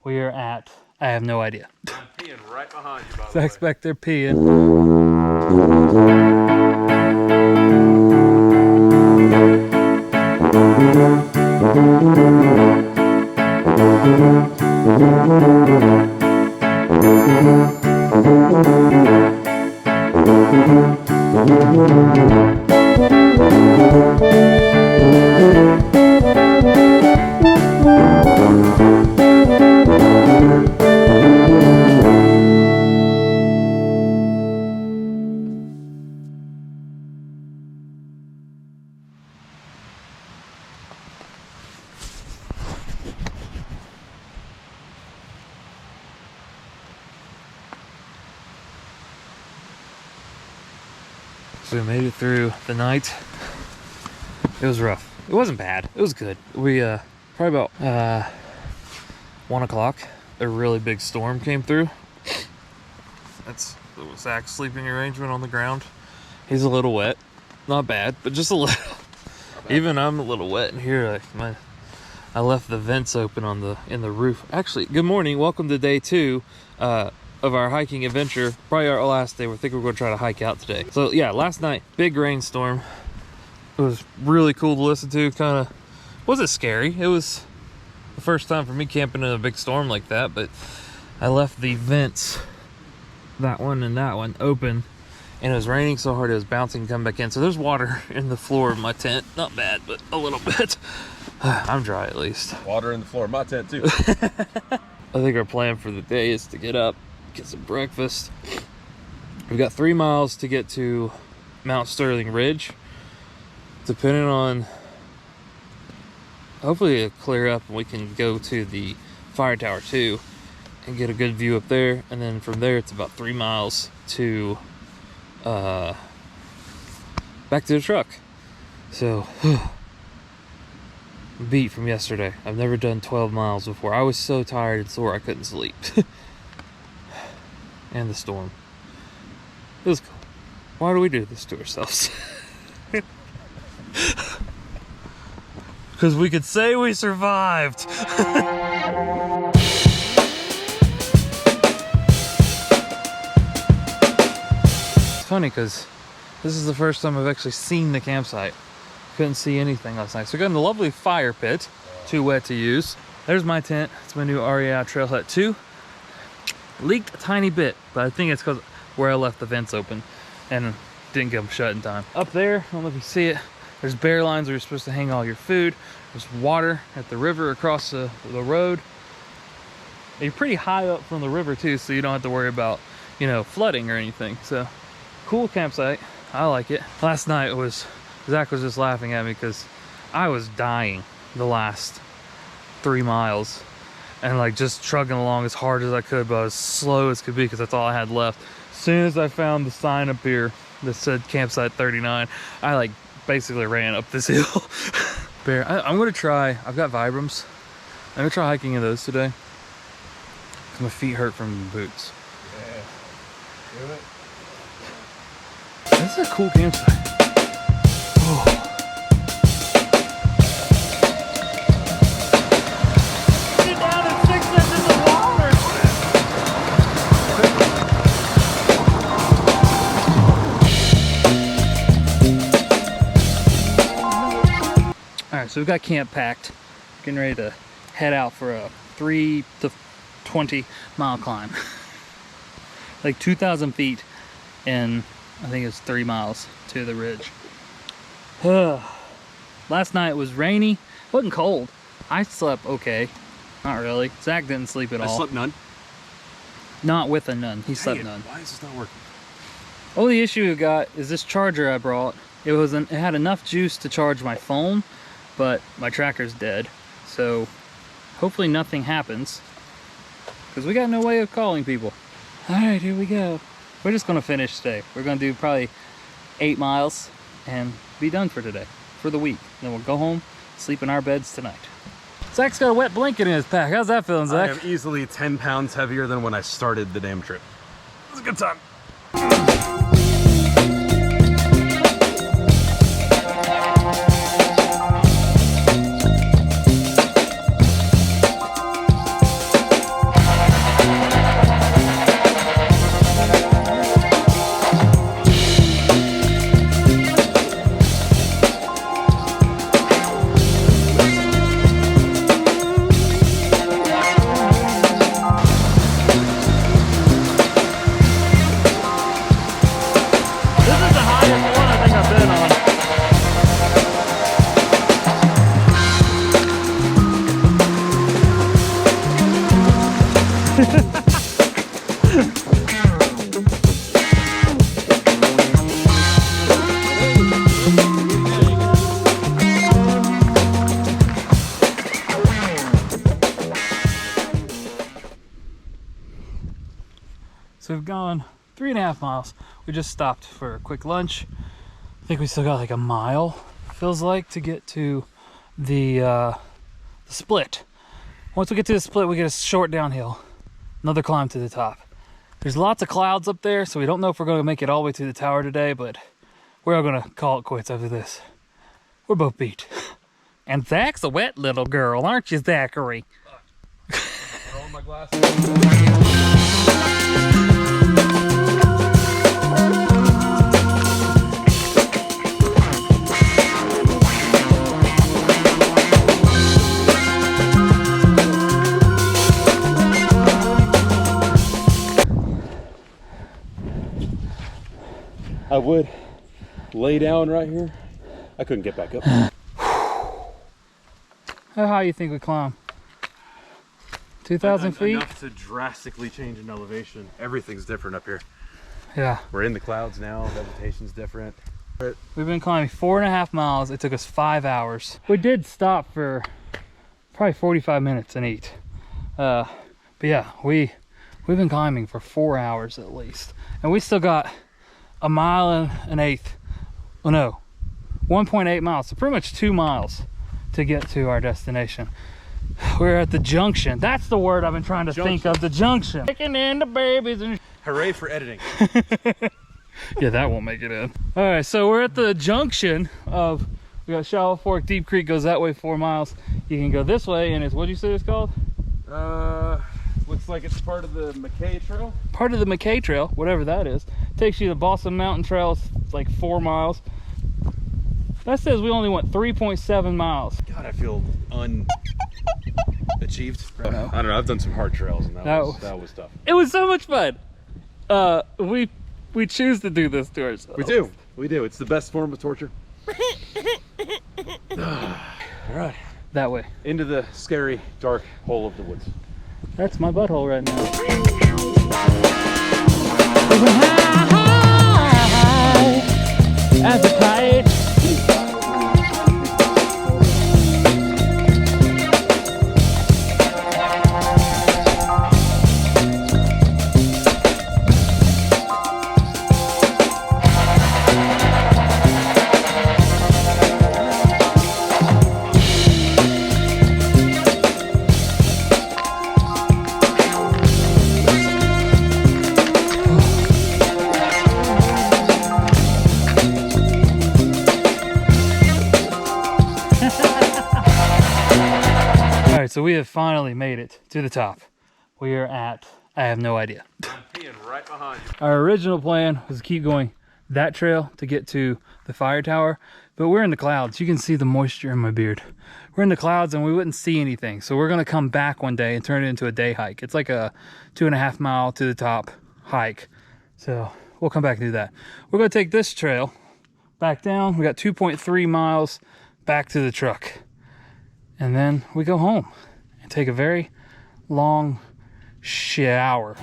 we are at, I have no idea. I'm peeing right behind you, by the So I way. expect they're peeing. So we made it through the night. It was rough. It wasn't bad. It was good. We probably about 1 o'clock, a really big storm came through. That's Zach's sleeping arrangement on the ground. He's a little wet. Not bad, but just a little. Even I'm a little wet in here. Like I left the vents open on in the roof. Actually, good morning. Welcome to day 2 of our hiking adventure. Probably our last day. We think we're going to try to hike out today. So yeah, last night, big rainstorm. It was really cool to listen to. Kind of wasn't scary. It was the first time for me camping in a big storm like that, but I left the vents, that one and that one, open, and it was raining so hard it was bouncing and coming back in. So there's water in the floor of my tent. Not bad, but a little bit. I'm dry at least. Water in the floor of my tent too. I think our plan for the day is to get up, get some breakfast. We've got 3 miles to get to Mount Sterling Ridge. Depending on, hopefully it'll clear up and we can go to the fire tower too and get a good view up there. And then from there it's about 3 miles to back to the truck. So beat from yesterday. I've never done 12 miles before. I was so tired and sore I couldn't sleep. And the storm. It was cool. Why do we do this to ourselves? Because we could say we survived. It's funny because this is the first time I've actually seen the campsite. Couldn't see anything last night. So we got in the lovely fire pit. Too wet to use. There's my tent. It's my new REI Trailhead 2. Leaked a tiny bit, but I think it's because where I left the vents open and didn't get them shut in time. Up there, I don't know if you see it, there's bear lines where you're supposed to hang all your food. There's water at the river across the road. And you're pretty high up from the river too, so you don't have to worry about, you know, flooding or anything. So, cool campsite. I like it. Last night Zach was just laughing at me because I was dying the last 3 miles. And like just trucking along as hard as I could, but as slow as could be because that's all I had left. As soon as I found the sign up here that said campsite 39, I like basically ran up this hill. Bear, I'm gonna try, I've got Vibrams. I'm gonna try hiking in those today. Cause my feet hurt from the boots. Yeah. Do it. This is a cool campsite. Oh. Alright, so we've got camp packed. Getting ready to head out for a 3 to 20 mile climb. Like 2,000 feet and I think it's 3 miles to the ridge. Last night was rainy. It wasn't cold. I slept okay. Not really. Zach didn't sleep at all. I slept none? Not with a nun. He slept none. Why is this not working? Only issue we got is this charger I brought. It had enough juice to charge my phone, but my tracker's dead. So hopefully nothing happens because we got no way of calling people. All right, here we go. We're just gonna finish today. We're gonna do probably 8 miles and be done for today, for the week. Then we'll go home, sleep in our beds tonight. Zach's got a wet blanket in his pack. How's that feeling, Zach? I am easily 10 pounds heavier than when I started the damn trip. It was a good time. So we've gone 3.5 miles. We just stopped for a quick lunch. I think we still got like a mile, feels like, to get to the split. Once we get to the split, we get a short downhill, another climb to the top. There's lots of clouds up there, so we don't know if we're going to make it all the way to the tower today, but we're all going to call it quits after this. We're both beat. And Zach's a wet little girl, aren't you, Zachary? All my glasses. I would lay down right here. I couldn't get back up. How high you think we climb? 2,000 feet? Enough to drastically change in elevation. Everything's different up here. Yeah. We're in the clouds now. Vegetation's different. We've been climbing 4.5 miles. It took us 5 hours. We did stop for probably 45 minutes and eat. But yeah, we've been climbing for 4 hours at least. And we still got a mile and an eighth. Oh no, 1.8 miles. So pretty much 2 miles to get to our destination. We're at the junction. That's the word I've been trying to think of. The junction. Taking in the babies and Hooray for editing. yeah, that won't make it in. All right, so we're at the junction of, we got Shallow Fork, Deep Creek goes that way 4 miles. You can go this way, and it's, what'd you say it's called? Looks like it's part of the McKay Trail. Part of the McKay Trail, whatever that is. Takes you to Balsam Mountain Trail, it's like 4 miles. That says we only went 3.7 miles. God, I feel unachieved. I know. I don't know. I've done some hard trails, and that was tough. It was so much fun. We choose to do this to ourselves. We do. It's the best form of torture. All right. That way. Into the scary, dark hole of the woods. That's my butthole right now. As a kite. So we have finally made it to the top. We are at, I have no idea. I'm peeing right behind you. Our original plan was to keep going that trail to get to the fire tower, but we're in the clouds. You can see the moisture in my beard. We're in the clouds and we wouldn't see anything. So we're gonna come back one day and turn it into a day hike. It's like a 2.5 mile to the top hike. So we'll come back and do that. We're gonna take this trail back down. We got 2.3 miles back to the truck. And then we go home and take a very long shower.